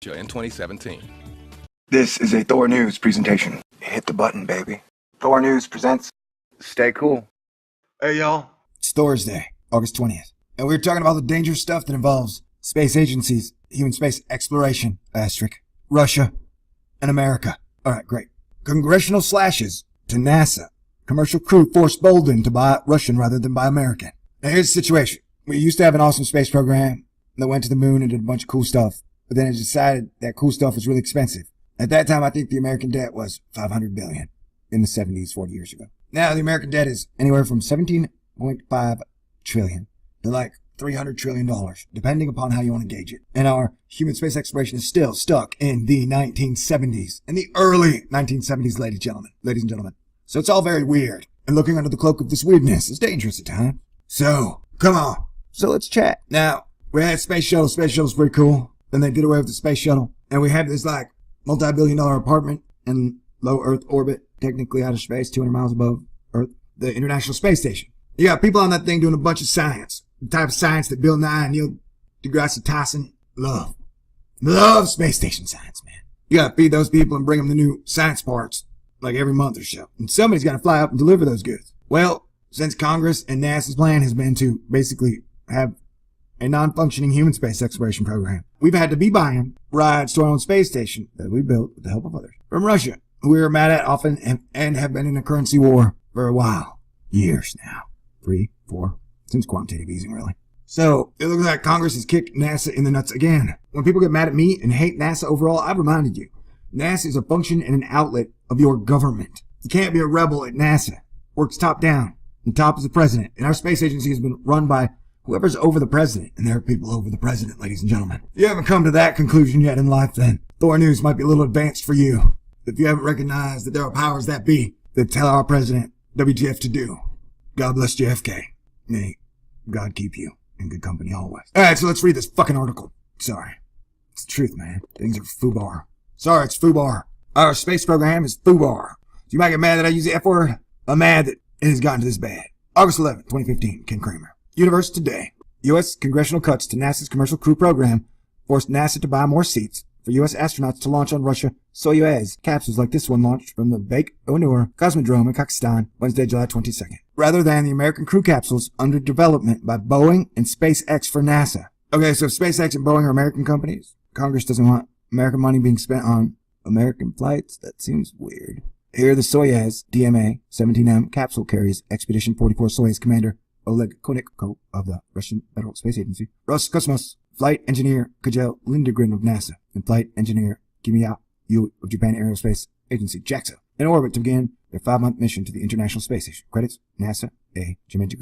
in 2017. This is a Thor News presentation. Hit the button, baby. Thor News presents Stay Cool. Hey, y'all. It's Thursday, August 20th, and we're talking about the dangerous stuff that involves space agencies, human space exploration, Russia, and America. All right, great. Congressional slashes to NASA. Commercial crew forced Bolden to buy Russian rather than buy American. Now, here's the situation. We used to have an awesome space program that went to the moon and did a bunch of cool stuff, but then it decided that cool stuff was really expensive. At that time, I think the American debt was $500 billion in the 70s, 40 years ago. Now, the American debt is anywhere from $17.5 trillion to like $300 trillion, depending upon how you want to gauge it. And our human space exploration is still stuck in the 1970s, in the early 1970s, ladies and gentlemen. So it's all very weird. And looking under the cloak of this weirdness is dangerous at times. So, come on. So let's chat. Now, we had Space Shuttle. Space Shuttle's pretty cool. Then they did away with the Space Shuttle. And we have this like multi-billion-dollar apartment in low Earth orbit, technically out of space, 200 miles above Earth, the International Space Station. You got people on that thing doing a bunch of science. The type of science that Bill Nye and Neil deGrasse Tyson love. Love space station science, man. You gotta feed those people and bring them the new science parts, like every month or so. And somebody's gotta fly up and deliver those goods. Well, since Congress and NASA's plan has been to basically have a non-functioning human space exploration program, we've had to be buying rides to our own space station that we built with the help of others from Russia, who we are mad at often and have been in a currency war for a while. Years now. 3, 4, since quantitative easing, really. So, it looks like Congress has kicked NASA in the nuts again. When people get mad at me and hate NASA overall, I've reminded you, NASA is a function and an outlet of your government. You can't be a rebel at NASA. Works top down, and top is the president. And our space agency has been run by whoever's over the president. And there are people over the president, ladies and gentlemen. If you haven't come to that conclusion yet in life, then Thor News might be a little advanced for you. If you haven't recognized that there are powers that be that tell our president WTF to do. God bless JFK. May God keep you in good company always. Alright, so let's read this fucking article. Sorry. It's the truth, man. Things are FUBAR. Sorry, it's FUBAR. Our space program is FUBAR. So you might get mad that I use the F word. I'm mad that it has gotten to this bad. August 11th, 2015, Ken Kramer. Universe Today. U.S. congressional cuts to NASA's commercial crew program forced NASA to buy more seats for U.S. astronauts to launch on Russia Soyuz capsules like this one launched from the Baik-Onur Cosmodrome in Kazakhstan Wednesday, July 22nd, rather than the American crew capsules under development by Boeing and SpaceX for NASA. Okay, so if SpaceX and Boeing are American companies, Congress doesn't want American money being spent on American flights? That seems weird. Here, the Soyuz DMA-17M capsule carries Expedition 44 Soyuz Commander Oleg Konenko of the Russian Federal Space Agency, Roscosmos, Flight Engineer Kajel Lindgren of NASA, and Flight Engineer Kimiya Yu of Japan Aerospace Agency, JAXA, in orbit to begin their 5-month mission to the International Space Station. Credits, NASA, A. Jimenez.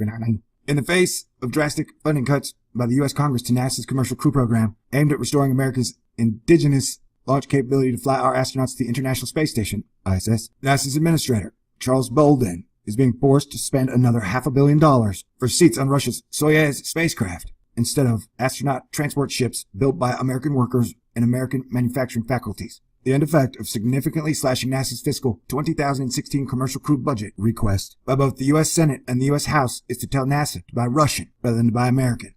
In the face of drastic funding cuts by the U.S. Congress to NASA's commercial crew program, aimed at restoring America's indigenous launch capability to fly our astronauts to the International Space Station, ISS, NASA's administrator, Charles Bolden, is being forced to spend another $500 million for seats on Russia's Soyuz spacecraft instead of astronaut transport ships built by American workers and American manufacturing faculties. The end effect of significantly slashing NASA's fiscal 2016 commercial crew budget request by both the U.S. Senate and the U.S. House is to tell NASA to buy Russian rather than to buy American.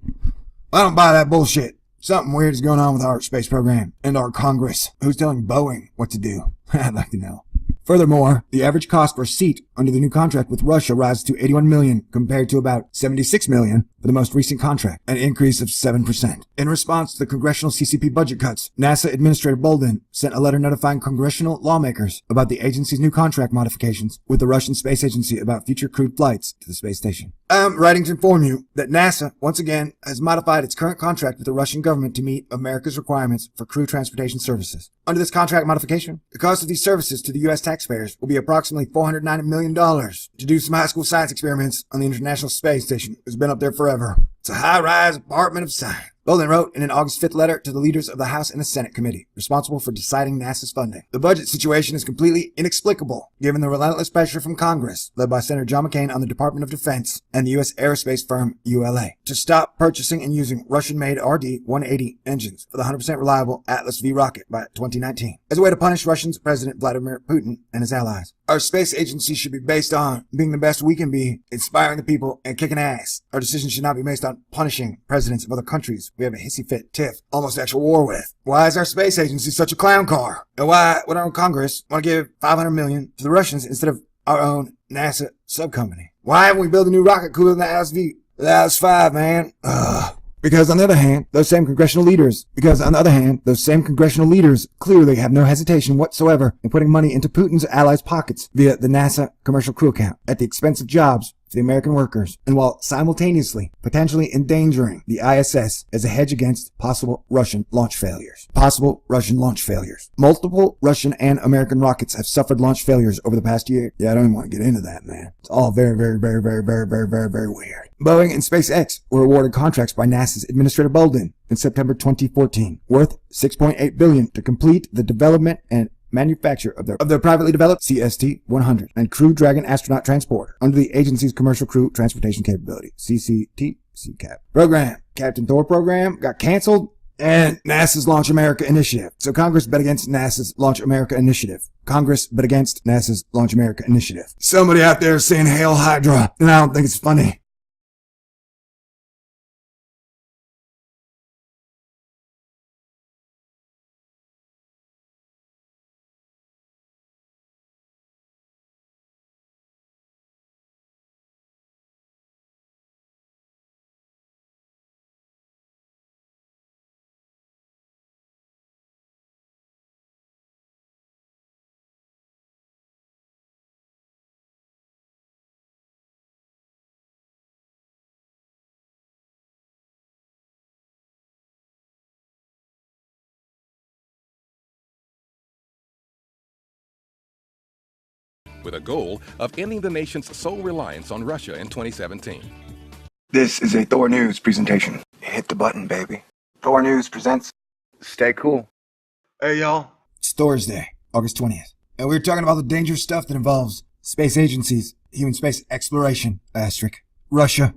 I don't buy that bullshit. Something weird is going on with our space program and our Congress. Who's telling Boeing what to do? I'd like to know. Furthermore, the average cost for a seat under the new contract with Russia rises to $81 million compared to about $76 million for the most recent contract, an increase of 7%. In response to the congressional CCP budget cuts, NASA Administrator Bolden sent a letter notifying congressional lawmakers about the agency's new contract modifications with the Russian Space Agency about future crewed flights to the space station. I'm writing to inform you that NASA, once again, has modified its current contract with the Russian government to meet America's requirements for crew transportation services. Under this contract modification, the cost of these services to the U.S. taxpayers will be approximately $490 million to do some high school science experiments on the International Space Station. It's been up there forever. It's a high-rise apartment of science. Bolden wrote in an August 5th letter to the leaders of the House and the Senate committee responsible for deciding NASA's funding. The budget situation is completely inexplicable, given the relentless pressure from Congress, led by Senator John McCain on the Department of Defense and the U.S. aerospace firm ULA, to stop purchasing and using Russian-made RD-180 engines for the 100% reliable Atlas V rocket by 2019, as a way to punish Russia's President Vladimir Putin and his allies. Our space agency should be based on being the best we can be, inspiring the people, and kicking ass. Our decisions should not be based on punishing presidents of other countries we have a hissy fit, tiff, almost actual war with. Why is our space agency such a clown car? And why would our own Congress want to give $500 million to the Russians instead of our own NASA subcompany? Why haven't we built a new rocket cooler than the LSV? The LS-5, man. Because on the other hand, those same congressional leaders clearly have no hesitation whatsoever in putting money into Putin's allies' pockets via the NASA commercial crew account at the expense of jobs for the American workers, and while simultaneously potentially endangering the ISS as a hedge against possible Russian launch failures. Multiple Russian and American rockets have suffered launch failures over the past year. Yeah, I don't even want to get into that, man. It's all very weird. Boeing and SpaceX were awarded contracts by NASA's Administrator Bolden in September 2014, worth $6.8 billion to complete the development and manufacture of their privately developed CST-100 and Crew Dragon astronaut transporter under the agency's Commercial Crew Transportation Capability, CCAP. Program, Captain Thor program, got canceled, and NASA's Launch America initiative. So Congress bet against NASA's Launch America initiative. Somebody out there is saying Hail Hydra, and I don't think it's funny. with a goal of ending the nation's sole reliance on Russia in 2017. This is a Thor News presentation. Hit the button, baby. Thor News presents Stay Cool. Hey, y'all. It's Thursday, August 20th, and we're talking about the dangerous stuff that involves space agencies, human space exploration, Russia,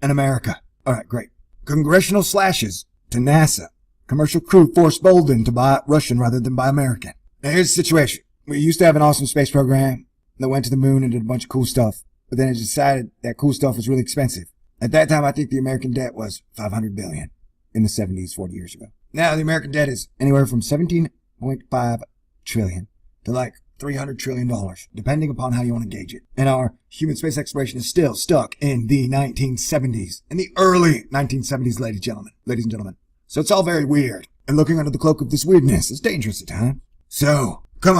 and America. All right, great. Congressional slashes to NASA. Commercial crew forced Bolden to buy Russian rather than buy American. Now, here's the situation. We used to have an awesome space program that went to the moon and did a bunch of cool stuff, but then it decided that cool stuff was really expensive. At that time, I think the American debt was $500 billion in the 70s, 40 years ago. Now, the American debt is anywhere from $17.5 trillion to like $300 trillion, depending upon how you want to gauge it. And our human space exploration is still stuck in the 1970s, in the early 1970s, ladies and gentlemen. So it's all very weird. And looking under the cloak of this weirdness is dangerous at times. So, come on.